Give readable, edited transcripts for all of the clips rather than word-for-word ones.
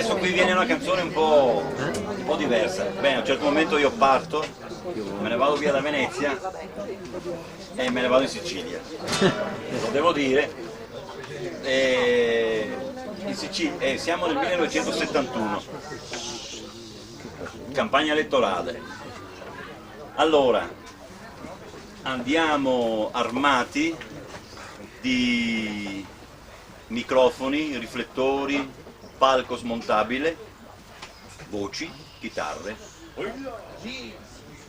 Adesso qui viene una canzone un po' diversa. Bene, a un certo momento io parto, me ne vado via da Venezia e me ne vado in Sicilia. Lo devo dire. In Sicilia, siamo nel 1971, campagna elettorale. Allora, andiamo armati di microfoni, riflettori, palco smontabile, voci, chitarre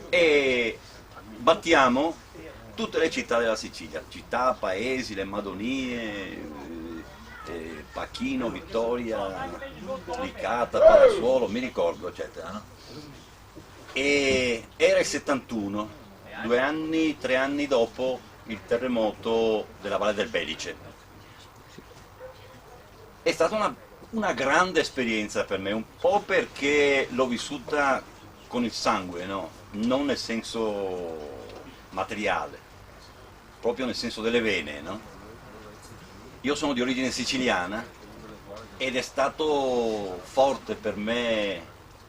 e battiamo tutte le città della Sicilia, città, paesi, le Madonie, Pachino, Vittoria, Licata, Palassuolo, mi ricordo, eccetera. No? E era il 71, 2 anni, 3 anni dopo il terremoto della Valle del Belice. È stata una grande esperienza per me, un po' perché l'ho vissuta con il sangue, no? Non nel senso materiale, proprio nel senso delle vene, no? Io sono di origine siciliana ed è stato forte per me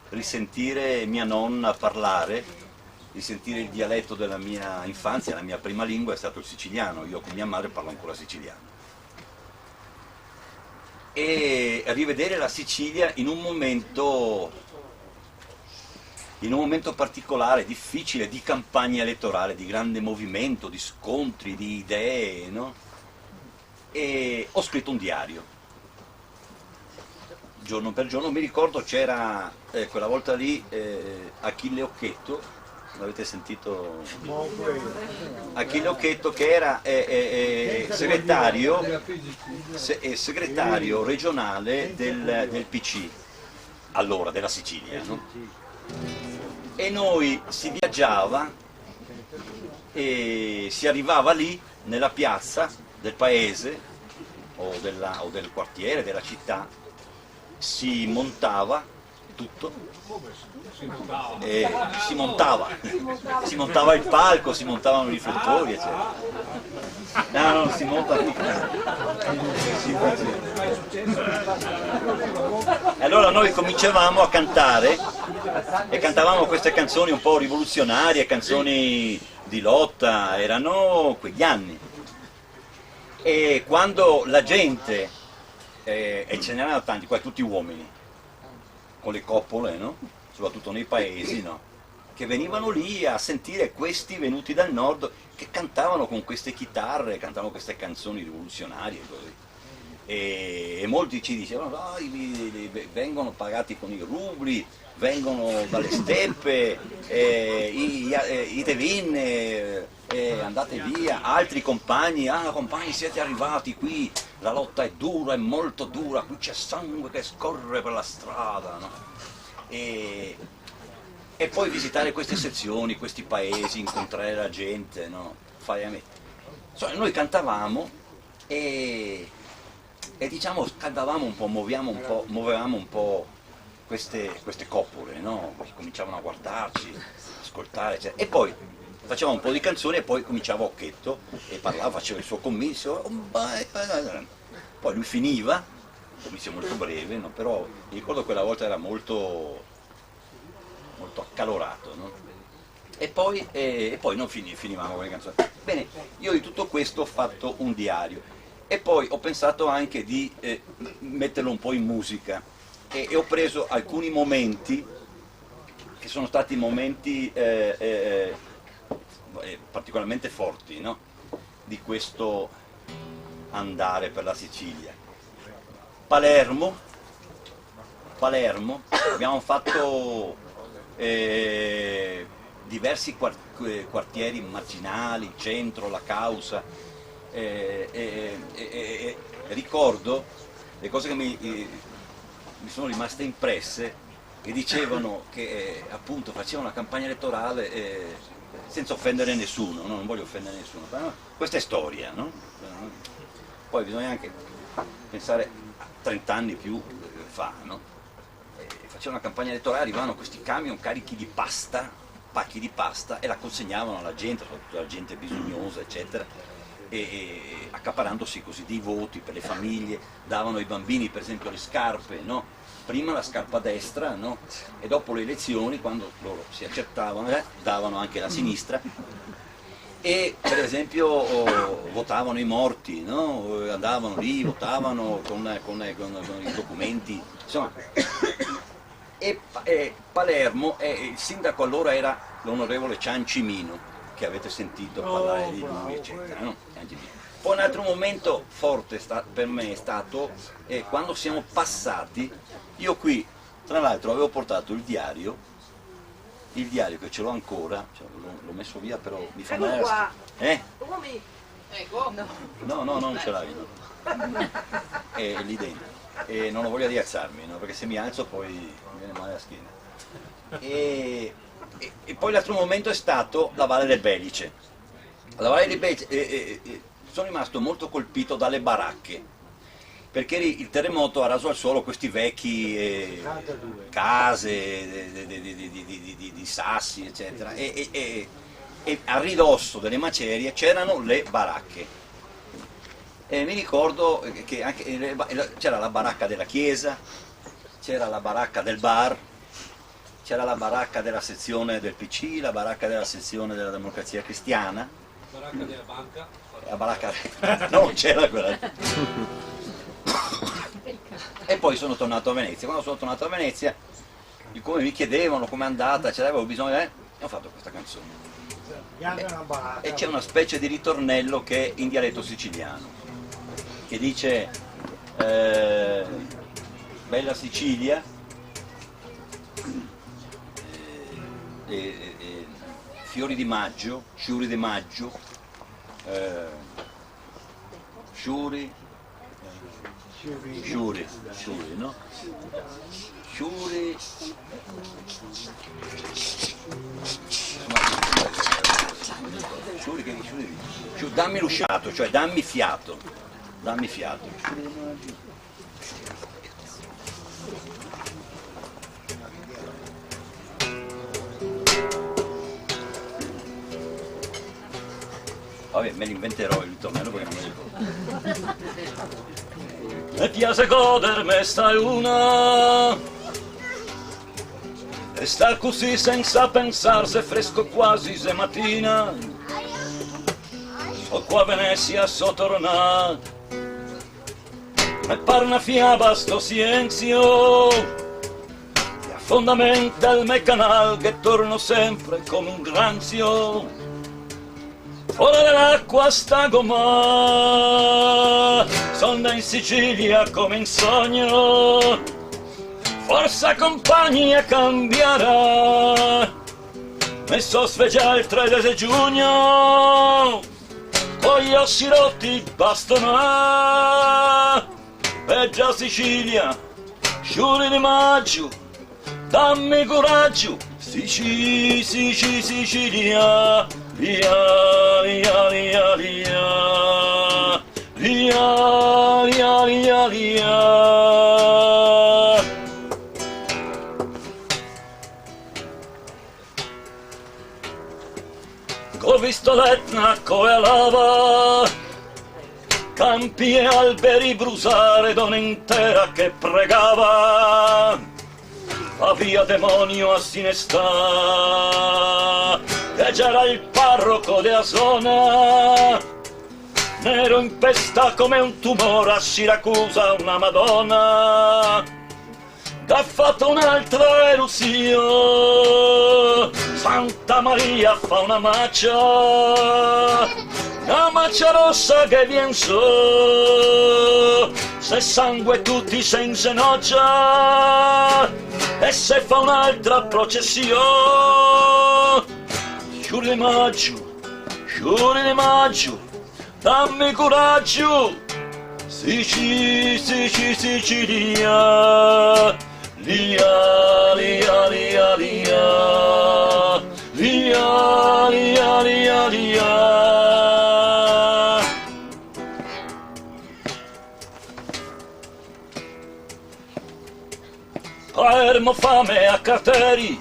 risentire mia nonna parlare, risentire il dialetto della mia infanzia. La mia prima lingua è stato il siciliano, io con mia madre parlo ancora siciliano. E rivedere la Sicilia in un momento particolare, difficile, di campagna elettorale, di grande movimento, di scontri, di idee, no? E ho scritto un diario, giorno per giorno. Mi ricordo c'era quella volta lì Achille Occhetto, l'avete sentito? Achille Occhetto, che era segretario regionale del PC, allora, della Sicilia, no? E noi si viaggiava e si arrivava lì nella piazza del paese o del quartiere, della città, si montava tutto, si montava il palco, si montavano i riflettori, eccetera. No, non si monta tutto. E allora noi cominciavamo a cantare e cantavamo queste canzoni un po' rivoluzionarie, canzoni di lotta, erano quegli anni. E quando la gente, e ce n'erano tanti, qua tutti uomini, con le coppole, no? Soprattutto nei paesi, no? Che venivano lì a sentire questi venuti dal nord che cantavano con queste chitarre, cantavano queste canzoni rivoluzionarie, così. E molti ci dicevano, vengono pagati con i rubli, vengono dalle steppe, i Tevin, andate via. Altri compagni, compagni, siete arrivati qui, la lotta è dura, è molto dura, qui c'è sangue che scorre per la strada, no? E poi visitare queste sezioni, questi paesi, incontrare la gente, no? Insomma, noi cantavamo e diciamo scaldavamo un po', muovevamo un po' queste coppole, no? Cominciavano a guardarci, ascoltare, eccetera. E poi faceva un po' di canzoni e poi cominciava Occhetto e parlava, faceva il suo comizio, poi lui finiva, comizio molto breve, no? Però mi ricordo quella volta era molto accalorato, no? E poi non finivamo con le canzoni. Bene, io di tutto questo ho fatto un diario e poi ho pensato anche di metterlo un po' in musica e ho preso alcuni momenti che sono stati momenti particolarmente forti, no? Di questo andare per la Sicilia. Palermo, abbiamo fatto diversi quartieri marginali, centro, la Causa, ricordo le cose che mi sono rimaste impresse, che dicevano che appunto facevano una campagna elettorale senza offendere nessuno, no? Non voglio offendere nessuno, però questa è storia, no? Poi bisogna anche pensare a 30 anni più fa, no? Facevano una campagna elettorale, arrivavano questi camion carichi di pasta, pacchi di pasta, e la consegnavano alla gente, soprattutto alla gente bisognosa, eccetera. accaparandosi così dei voti per le famiglie, davano ai bambini per esempio le scarpe, no? Prima la scarpa destra, no? E dopo le elezioni, quando loro si accettavano, davano anche la sinistra, e per esempio votavano i morti, no? Andavano lì, votavano con i documenti, insomma. E Palermo, il sindaco allora era l'onorevole Ciancimino, che avete sentito parlare di lui, eccetera, no? Poi un altro momento forte per me è stato quando siamo passati, io qui tra l'altro avevo portato il diario che ce l'ho ancora, cioè, l'ho messo via però mi fa male. Ecco. No, non ce l'hai, no. È lì dentro. E non ho voglia di alzarmi, no? Perché se mi alzo poi mi viene male la schiena. E poi l'altro momento è stato la Valle del Belice. La Valle del Belice, sono rimasto molto colpito dalle baracche, perché il terremoto ha raso al suolo questi vecchi case di sassi, eccetera, e a ridosso delle macerie c'erano le baracche. E mi ricordo che anche c'era la baracca della chiesa, c'era la baracca del bar, c'era la baracca della sezione del PC, la baracca della sezione della Democrazia Cristiana. La baracca della banca? La baracca non c'era quella. E poi sono tornato a Venezia. Quando sono tornato a Venezia, come mi chiedevano com'è andata, avevo bisogno e ho fatto questa canzone. E c'è una specie di ritornello che è in dialetto siciliano, che dice bella Sicilia, fiori di maggio, sciuri di maggio, sciuri, no? Sciuri, dammi l'usciato, cioè dammi fiato, dammi fiato. Vabbè, me l'inventerò il ritornello perché non me lo ricordo. Mi piace godermi sta luna e star così senza pensare se fresco quasi se mattina. So qua a Venezia so tornare, mi par una fiaba sto silenzio e a fondamenta il mio canal che torno sempre come un granzio. Fuori dall'acqua sta gomma, sono in Sicilia come in sogno, forse compagnia cambierà, mi so svegliare il 3 di giugno, con gli ossi rotti bastano, e già Sicilia, sciuri di maggio, dammi coraggio, Sicilia. Lia, lia, lia, lia, lia, lia, lia, lia. Ho visto l'Etna come lava, campi e alberi brusare, donna intera che pregava, va via demonio a sinistra, che c'era il parroco della zona, nero in pesta come un tumore a Siracusa, una Madonna, che ha fatto un'altra eruzione, Santa Maria fa una maccia rossa che vien su, se sangue tutti senza noccia, e se fa un'altra processione. Sciuri di maggio, dammi coraggio, Sicilia, lia, lia, lia, lia, lia, lia, lia, lia. Palermo fame a crateri,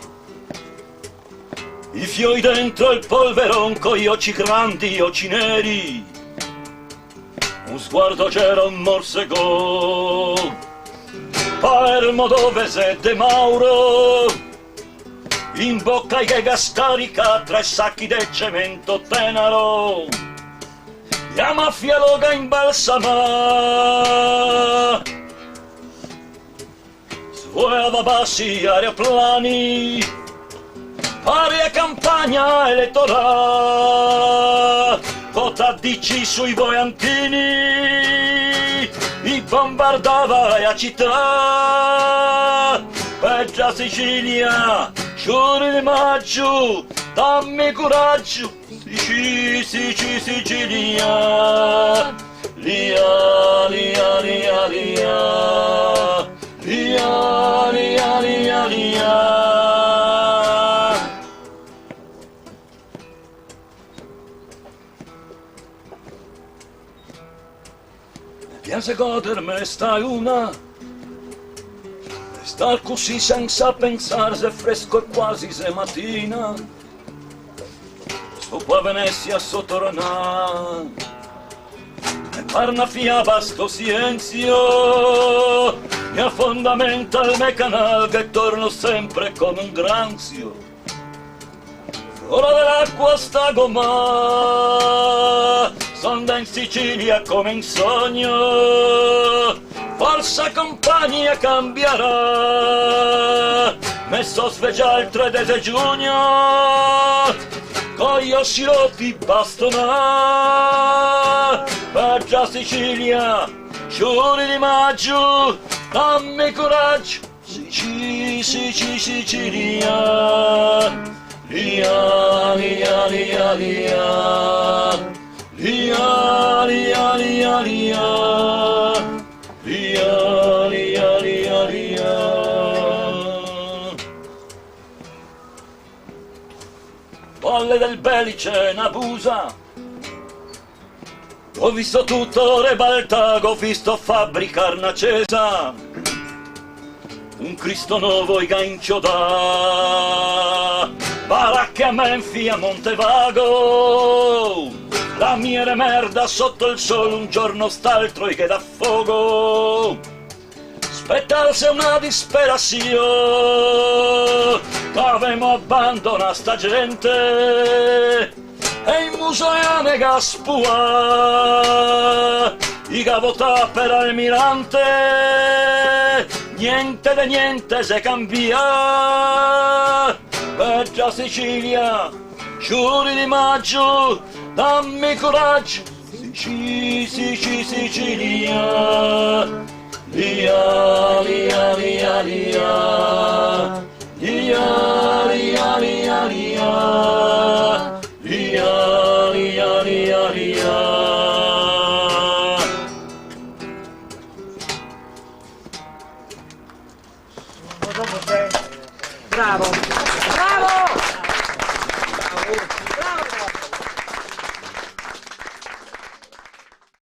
i fioi dentro il polveron con gli occhi grandi, gli occhi neri, sguardo c'era un morsego, Palermo dove sedde Mauro, in bocca che scarica 3 sacchi di cemento tenero, la mafia loga imbalsama, svogliava bassi aeroplani, pari a campagna elettorale, cotta DC sui voyantini, i bombardava a città, Peggio Sicilia, giorni di maggio, dammi coraggio, Sicilia, lia, lia, lia, lia, lia, lia, lia, lia. Piace godermene stai una, star così senza pensare se fresco e quasi se mattina, sopra Venezia sotto Ranà, e parla fiaba sto silenzio, mi affondamenta il mio canale che torno sempre come un granzio. Ora dell'acqua sta gomma, sonda in Sicilia come in sogno, forza compagnia cambierà, messo sveggia il 3 di giugno, con gli oscilotti bastonà, Peggio Sicilia, giorni di maggio, dammi coraggio, Sicilia. Lia, lia, lia, lia, lia, lia, lia, lia, lia, lia, lia, lia. Valle del Belice, Nabusa, ho visto tutto Rebaltago, ho visto fabbrica Arnacesa, un Cristo nuovo i inchiodà, baracche a Menfi, a Montevago, la mia merda sotto il sole, un giorno st'altro che da fuoco, spettarsi una disperazione, che avemo abbandonato sta gente, e in museone gaspua, i cavotà per almirante, niente de niente se cambia, Peggio Sicilia, giorni di maggio, dammi coraggio, Sicilia, lia, lia, lia, lia, lia, lia, lia, lia, lia, lia, lia, lia. Bravo, bravo!